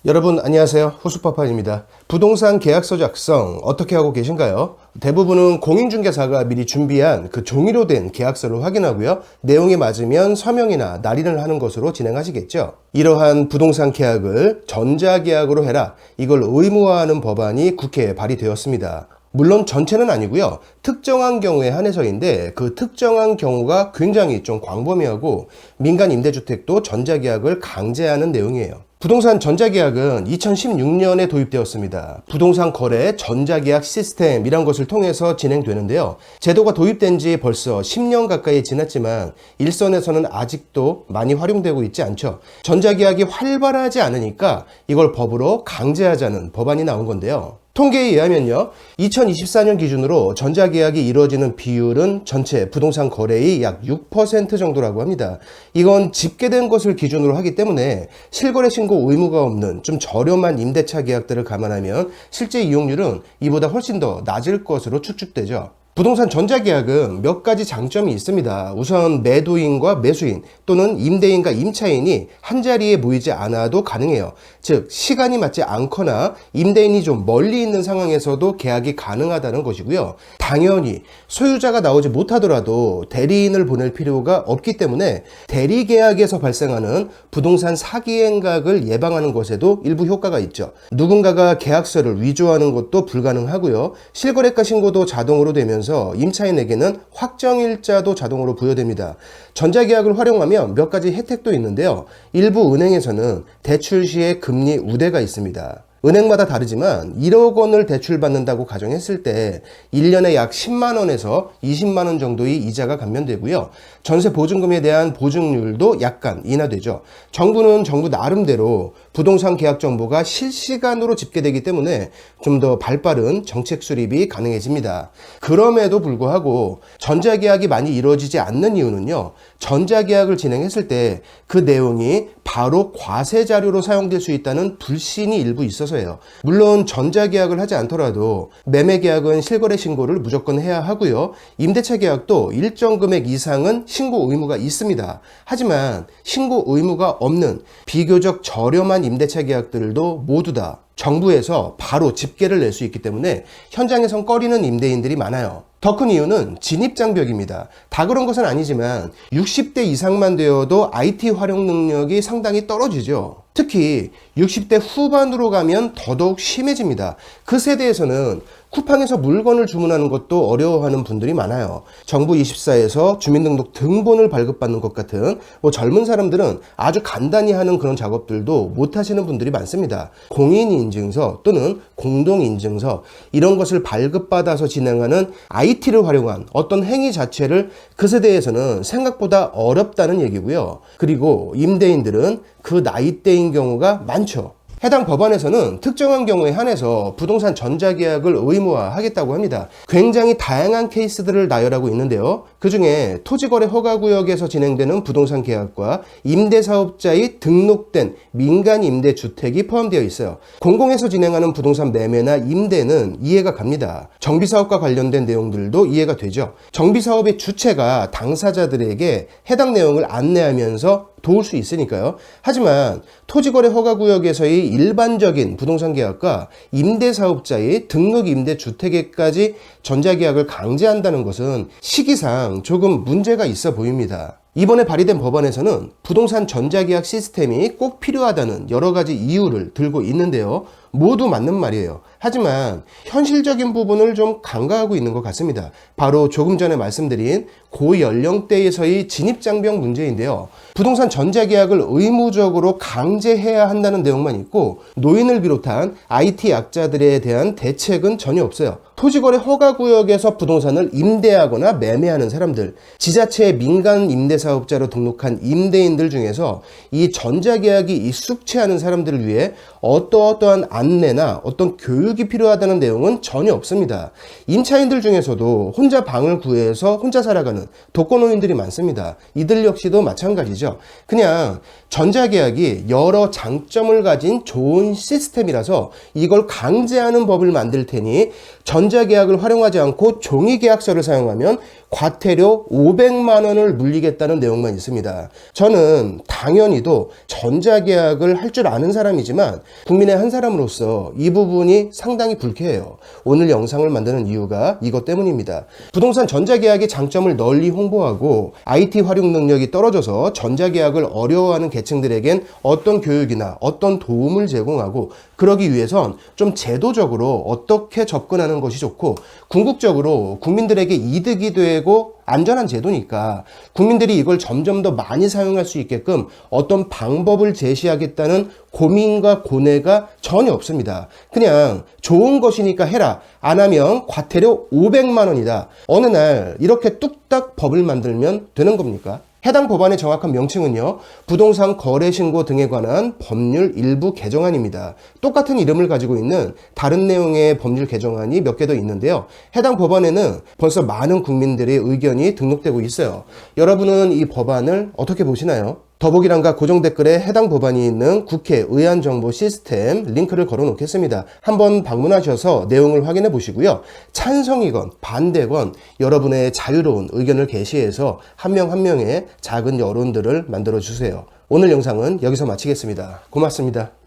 여러분 안녕하세요. 호수파파입니다. 부동산 계약서 작성 어떻게 하고 계신가요? 대부분은 공인중개사가 미리 준비한 그 종이로 된 계약서를 확인하고요. 내용에 맞으면 서명이나 날인을 하는 것으로 진행하시겠죠. 이러한 부동산 계약을 전자계약으로 해라. 이걸 의무화하는 법안이 국회에 발의되었습니다. 물론 전체는 아니고요. 특정한 경우에 한해서인데 그 특정한 경우가 굉장히 좀 광범위하고 민간 임대주택도 전자계약을 강제하는 내용이에요. 부동산 전자계약은 2016년에 도입되었습니다. 부동산 거래 전자계약 시스템이란 것을 통해서 진행되는데요. 제도가 도입된 지 벌써 10년 가까이 지났지만 일선에서는 아직도 많이 활용되고 있지 않죠. 전자계약이 활발하지 않으니까 이걸 법으로 강제하자는 법안이 나온 건데요. 통계에 의하면요, 2024년 기준으로 전자계약이 이루어지는 비율은 전체 부동산 거래의 약 6% 정도라고 합니다. 이건 집계된 것을 기준으로 하기 때문에 실거래 신고 의무가 없는 좀 저렴한 임대차 계약들을 감안하면 실제 이용률은 이보다 훨씬 더 낮을 것으로 추측되죠. 부동산 전자계약은 몇 가지 장점이 있습니다. 우선 매도인과 매수인 또는 임대인과 임차인이 한자리에 모이지 않아도 가능해요. 즉 시간이 맞지 않거나 임대인이 좀 멀리 있는 상황에서도 계약이 가능하다는 것이고요. 당연히 소유자가 나오지 못하더라도 대리인을 보낼 필요가 없기 때문에 대리계약에서 발생하는 부동산 사기 행각을 예방하는 것에도 일부 효과가 있죠. 누군가가 계약서를 위조하는 것도 불가능하고요. 실거래가 신고도 자동으로 되면서 임차인에게는 확정일자도 자동으로 부여됩니다. 전자계약을 활용하면 몇 가지 혜택도 있는데요. 일부 은행에서는 대출 시에 금리 우대가 있습니다. 은행마다 다르지만 1억 원을 대출받는다고 가정했을 때 1년에 약 10만 원에서 20만 원 정도의 이자가 감면되고요. 전세 보증금에 대한 보증률도 약간 인하되죠. 정부는 정부 나름대로 부동산 계약 정보가 실시간으로 집계되기 때문에 좀 더 발빠른 정책 수립이 가능해집니다. 그럼에도 불구하고 전자계약이 많이 이루어지지 않는 이유는요. 전자계약을 진행했을 때 그 내용이 바로 과세 자료로 사용될 수 있다는 불신이 일부 있어서예요. 물론 전자계약을 하지 않더라도 매매계약은 실거래 신고를 무조건 해야 하고요. 임대차 계약도 일정 금액 이상은 신고 의무가 있습니다. 하지만 신고 의무가 없는 비교적 저렴한 임대차 계약들도 모두 다 정부에서 바로 집계를 낼 수 있기 때문에 현장에선 꺼리는 임대인들이 많아요. 더 큰 이유는 진입장벽입니다. 다 그런 것은 아니지만 60대 이상만 되어도 IT 활용 능력이 상당히 떨어지죠. 특히 60대 후반으로 가면 더더욱 심해집니다. 그 세대에서는 쿠팡에서 물건을 주문하는 것도 어려워하는 분들이 많아요. 정부24에서 주민등록 등본을 발급받는 것 같은 젊은 사람들은 아주 간단히 하는 그런 작업들도 못하시는 분들이 많습니다. 공인인증서 또는 공동인증서 이런 것을 발급받아서 진행하는 IT를 활용한 어떤 행위 자체를 그 세대에서는 생각보다 어렵다는 얘기고요. 그리고 임대인들은 그 나이대인 경우가 많죠. 해당 법안에서는 특정한 경우에 한해서 부동산 전자계약을 의무화하겠다고 합니다. 굉장히 다양한 케이스들을 나열하고 있는데요. 그 중에 토지거래 허가구역에서 진행되는 부동산 계약과 임대사업자의 등록된 민간 임대주택이 포함되어 있어요. 공공에서 진행하는 부동산 매매나 임대는 이해가 갑니다. 정비사업과 관련된 내용들도 이해가 되죠. 정비사업의 주체가 당사자들에게 해당 내용을 안내하면서 도울 수 있으니까요. 하지만 토지거래 허가구역에서의 일반적인 부동산 계약과 임대사업자의 등록 임대주택에까지 전자계약을 강제한다는 것은 시기상 조금 문제가 있어 보입니다. 이번에 발의된 법안에서는 부동산 전자계약 시스템이 꼭 필요하다는 여러 가지 이유를 들고 있는데요. 모두 맞는 말이에요. 하지만 현실적인 부분을 좀 간과하고 있는 것 같습니다. 바로 조금 전에 말씀드린 고연령대에서의 진입장벽 문제인데요. 부동산 전자계약을 의무적으로 강제해야 한다는 내용만 있고 노인을 비롯한 IT 약자들에 대한 대책은 전혀 없어요. 토지거래 허가구역에서 부동산을 임대하거나 매매하는 사람들, 지자체의 민간 임대사업자로 등록한 임대인들 중에서 이 전자계약이 익숙치 않은 사람들을 위해 어떠한 안내나 어떤 교육이 필요하다는 내용은 전혀 없습니다. 임차인들 중에서도 혼자 방을 구해서 혼자 살아가는 독거노인들이 많습니다. 이들 역시도 마찬가지죠. 그냥 전자계약이 여러 장점을 가진 좋은 시스템이라서 이걸 강제하는 법을 만들 테니 전자계약을 활용하지 않고 종이계약서를 사용하면 과태료 500만 원을 물리겠다는 내용만 있습니다. 저는 당연히도 전자계약을 할 줄 아는 사람이지만 국민의 한 사람으로서 이 부분이 상당히 불쾌해요. 오늘 영상을 만드는 이유가 이것 때문입니다. 부동산 전자계약의 장점을 널리 홍보하고 IT 활용 능력이 떨어져서 전자계약을 어려워하는 계층들에겐 어떤 교육이나 어떤 도움을 제공하고, 그러기 위해선 좀 제도적으로 어떻게 접근하는 것이 좋고, 궁극적으로 국민들에게 이득이 되고 안전한 제도니까 국민들이 이걸 점점 더 많이 사용할 수 있게끔 어떤 방법을 제시하겠다는 고민과 고뇌가 전혀 없습니다. 그냥 좋은 것이니까 해라, 안 하면 과태료 500만 원이다. 어느 날 이렇게 뚝딱 법을 만들면 되는 겁니까? 해당 법안의 정확한 명칭은요, 부동산 거래신고 등에 관한 법률 일부 개정안입니다. 똑같은 이름을 가지고 있는 다른 내용의 법률 개정안이 몇 개 더 있는데요. 해당 법안에는 벌써 많은 국민들의 의견이 등록되고 있어요. 여러분은 이 법안을 어떻게 보시나요? 더보기란과 고정 댓글에 해당 법안이 있는 국회 의안정보 시스템 링크를 걸어 놓겠습니다. 한번 방문하셔서 내용을 확인해 보시고요. 찬성이건 반대건 여러분의 자유로운 의견을 게시해서 한 명 한 명의 작은 여론들을 만들어 주세요. 오늘 영상은 여기서 마치겠습니다. 고맙습니다.